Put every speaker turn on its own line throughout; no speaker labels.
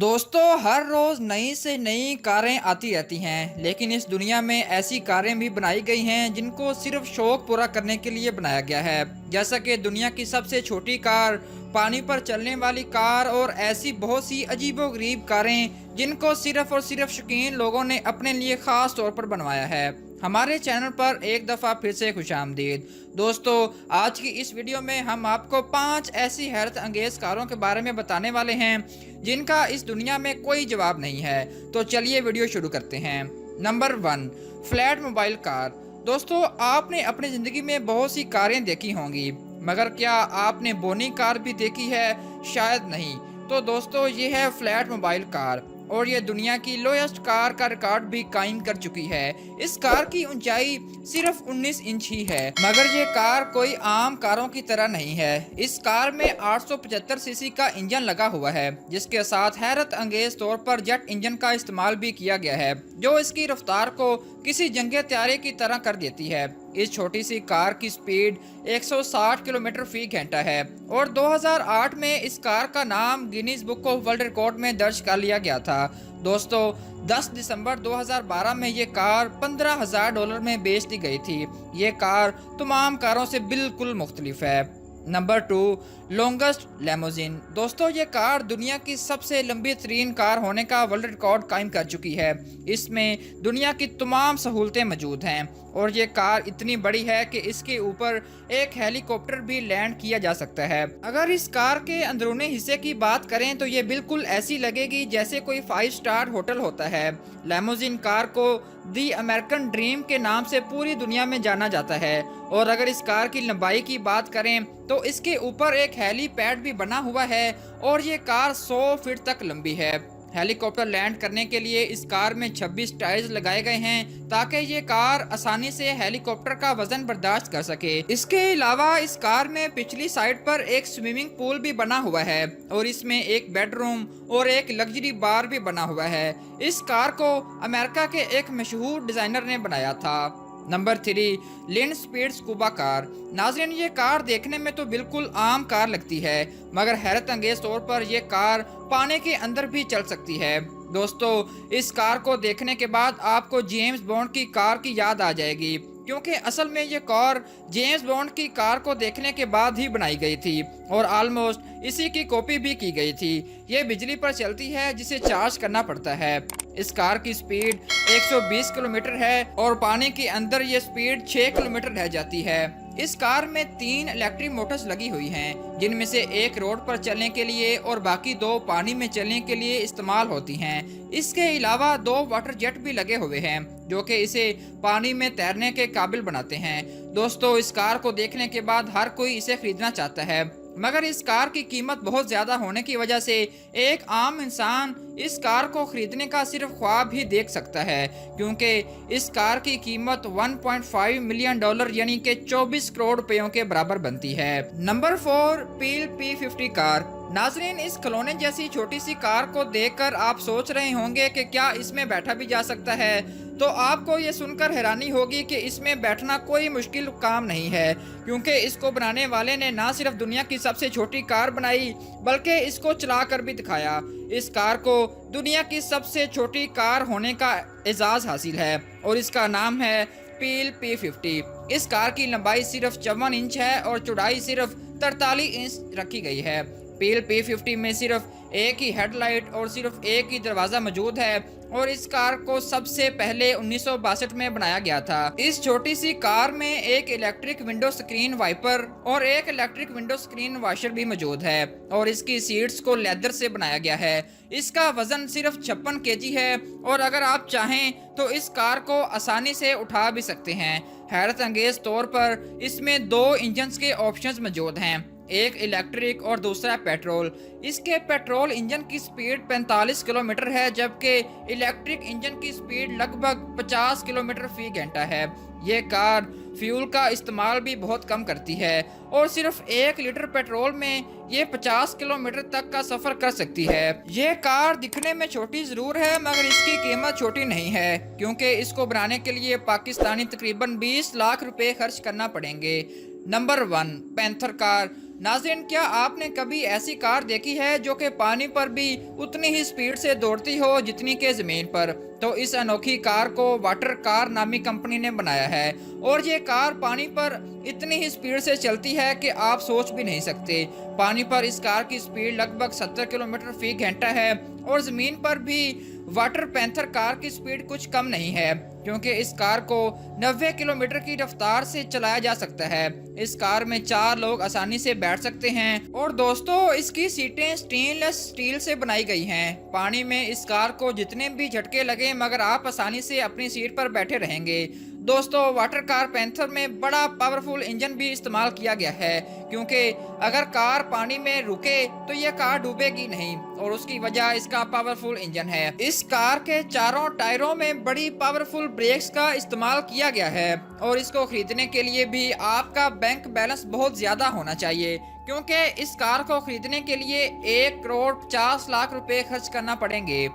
दोस्तों, हर रोज नई से नई कारें आती रहती हैं, लेकिन इस दुनिया में ऐसी कारें भी बनाई गई हैं जिनको सिर्फ शौक पूरा करने के लिए बनाया गया है। जैसा कि दुनिया की सबसे छोटी कार, पानी पर चलने वाली कार और ऐसी बहुत सी अजीबोगरीब कारें जिनको सिर्फ और सिर्फ शौकीन लोगों ने अपने लिए खास तौर पर बनवाया है। हमारे चैनल पर एक दफ़ा फिर से खुशामदीद। दोस्तों, आज की इस वीडियो में हम आपको 5 ऐसी हैरत अंगेज कारों के बारे में बताने वाले हैं जिनका इस दुनिया में कोई जवाब नहीं है। तो चलिए वीडियो शुरू करते हैं। Number 1, flat mobile car. दोस्तों, आपने अपनी ज़िंदगी में बहुत सी कारें देखी होंगी, मगर क्या आपने बोनी कार भी देखी है? शायद नहीं। तो दोस्तों, ये है फ्लैट मोबाइल कार और ये दुनिया की लोएस्ट कार का रिकॉर्ड भी कायम कर चुकी है। इस कार की ऊंचाई सिर्फ 19 इंच ही है, मगर ये कार कोई आम कारों की तरह नहीं है। इस कार में 875 सीसी का इंजन लगा हुआ है, जिसके साथ हैरत अंगेज तौर पर जेट इंजन का इस्तेमाल भी किया गया है, जो इसकी रफ्तार को किसी जंगी त्यारे की तरह कर देती है। इस छोटी सी कार की स्पीड 160 किलोमीटर फी घंटा है और 2008 में इस कार का नाम Guinness book of world record में दर्ज कर लिया गया था। दोस्तों, 10 दिसंबर 2012 में ये कार $15,000 में बेच दी गई थी। ये कार तमाम कारों से बिल्कुल मुख्तलिफ है। Number 2, longest limousine. दोस्तों, ये कार दुनिया की सबसे लंबी तरीन कार होने का वर्ल्ड रिकॉर्ड कायम कर चुकी है। इसमें दुनिया की तमाम सहूलतें मौजूद हैं और ये कार इतनी बड़ी है कि इसके ऊपर एक हेलीकॉप्टर भी लैंड किया जा सकता है। अगर इस कार के अंदरूनी हिस्से की बात करें तो ये बिल्कुल ऐसी लगेगी जैसे कोई 5 स्टार होटल होता है। लेमोजिन कार को दी अमेरिकन ड्रीम के नाम से पूरी दुनिया में जाना जाता है और अगर इस कार की लंबाई की बात करें तो इसके ऊपर एक हेलीपैड भी बना हुआ है और ये कार 100 फीट तक लंबी है। हेलीकॉप्टर लैंड करने के लिए इस कार में 26 टायर्स लगाए गए हैं ताकि ये कार आसानी से हेलीकॉप्टर का वजन बर्दाश्त कर सके। इसके अलावा इस कार में पिछली साइड पर एक स्विमिंग पूल भी बना हुआ है और इसमें एक बेडरूम और एक लग्जरी बार भी बना हुआ है। इस कार को अमेरिका के एक मशहूर डिजाइनर ने बनाया था। नंबर 3, लिंड स्पीड स्कूबा कार। नाज़रीन, ये कार देखने में तो बिल्कुल आम कार लगती है, मगर हैरत अंगेज तौर पर यह कार पानी के अंदर भी चल सकती है। दोस्तों, इस कार को देखने के बाद आपको जेम्स बॉन्ड की कार की याद आ जाएगी, क्योंकि असल में ये कार जेम्स बॉन्ड की कार को देखने के बाद ही बनाई गई थी और ऑलमोस्ट इसी की कॉपी भी की गई थी। ये बिजली पर चलती है जिसे चार्ज करना पड़ता है। इस कार की स्पीड 120 किलोमीटर है और पानी के अंदर ये स्पीड 6 किलोमीटर रह जाती है। इस कार में 3 इलेक्ट्रिक मोटर्स लगी हुई हैं, जिनमें से एक रोड पर चलने के लिए और बाकी 2 पानी में चलने के लिए इस्तेमाल होती हैं। इसके अलावा 2 वाटर जेट भी लगे हुए हैं, जो कि इसे पानी में तैरने के काबिल बनाते हैं। दोस्तों, इस कार को देखने के बाद हर कोई इसे खरीदना चाहता है, मगर इस कार की कीमत बहुत ज्यादा होने की वजह से एक आम इंसान इस कार को खरीदने का सिर्फ ख्वाब ही देख सकता है, क्योंकि इस कार की कीमत $1.5 मिलियन यानी कि 24 करोड़ रुपयों के बराबर बनती है। नंबर 4, पील P50 कार। नाजरीन, इस खिलौने जैसी छोटी सी कार को देखकर आप सोच रहे होंगे कि क्या इसमें बैठा भी जा सकता है। तो आपको ये सुनकर हैरानी होगी कि इसमें बैठना कोई मुश्किल काम नहीं है, क्योंकि इसको बनाने वाले ने ना सिर्फ दुनिया की सबसे छोटी कार बनाई, बल्कि इसको चलाकर भी दिखाया। इस कार को दुनिया की सबसे छोटी कार होने का एजाज़ हासिल है और इसका नाम है पील P50। इस कार की लंबाई सिर्फ 54 इंच है और चौड़ाई सिर्फ 43 इंच रखी गई है। पील P50 में सिर्फ एक ही हेडलाइट और सिर्फ एक ही दरवाज़ा मौजूद है और इस कार को सबसे पहले 1962 में बनाया गया था। इस छोटी सी कार में एक इलेक्ट्रिक विंडो स्क्रीन वाइपर और एक इलेक्ट्रिक विंडो स्क्रीन वॉशर भी मौजूद है और इसकी सीट्स को लेदर से बनाया गया है। इसका वजन सिर्फ 56 केजी है और अगर आप चाहें तो इस कार को आसानी से उठा भी सकते हैं। हैरत अंगेज तौर पर इसमें 2 इंजन के ऑप्शंस मौजूद हैं, एक इलेक्ट्रिक और दूसरा पेट्रोल। इसके पेट्रोल इंजन की स्पीड 45 किलोमीटर है, जबकि इलेक्ट्रिक इंजन की स्पीड लगभग 50 किलोमीटर फी घंटा है। ये कार फ्यूल का इस्तेमाल भी बहुत कम करती है और सिर्फ 1 लीटर पेट्रोल में ये 50 किलोमीटर तक का सफर कर सकती है। ये कार दिखने में छोटी जरूर है, मगर इसकी कीमत छोटी नहीं है, क्योंकि इसको बनाने के लिए पाकिस्तानी तकरीबन 20 लाख रुपए खर्च करना पड़ेंगे। Number 1, panther car. नाज़रीन, क्या आपने कभी ऐसी कार देखी है जो कि पानी पर भी उतनी ही स्पीड से दौड़ती हो जितनी कि ज़मीन पर? तो इस अनोखी कार को वाटर कार नामी कंपनी ने बनाया है और ये कार पानी पर इतनी ही स्पीड से चलती है कि आप सोच भी नहीं सकते। पानी पर इस कार की स्पीड लगभग 70 किलोमीटर फी घंटा है और ज़मीन पर भी वाटर पैंथर कार की स्पीड कुछ कम नहीं है, क्योंकि इस कार को 90 किलोमीटर की रफ्तार से चलाया जा सकता है। इस कार में 4 लोग आसानी से बैठ सकते हैं और दोस्तों इसकी सीटें स्टेनलेस स्टील से बनाई गई हैं। पानी में इस कार को जितने भी झटके लगे मगर आप आसानी से अपनी सीट पर बैठे रहेंगे। दोस्तों, वाटर कार पैंथर में बड़ा पावरफुल इंजन भी इस्तेमाल किया गया है, क्योंकि अगर कार पानी में रुके तो यह कार डूबेगी नहीं और उसकी वजह इसका पावरफुल इंजन है। इस कार के चारों टायरों में बड़ी पावरफुल ब्रेक्स का इस्तेमाल किया गया है और इसको खरीदने के लिए भी आपका बैंक बैलेंस बहुत ज्यादा होना चाहिए, क्योंकि इस कार को खरीदने के लिए 1,50,00,000 रुपए खर्च करना पड़ेंगे।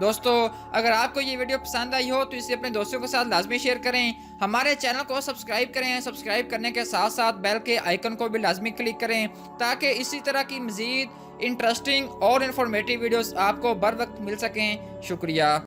दोस्तों, अगर आपको ये वीडियो पसंद आई हो तो इसे अपने दोस्तों के साथ लाजमी शेयर करें। हमारे चैनल को सब्सक्राइब करें। सब्सक्राइब करने के साथ साथ बेल के आइकन को भी लाजमी क्लिक करें ताकि इसी तरह की मज़ीद इंटरेस्टिंग और इन्फॉर्मेटिव वीडियोस आपको बर वक्त मिल सकें। शुक्रिया।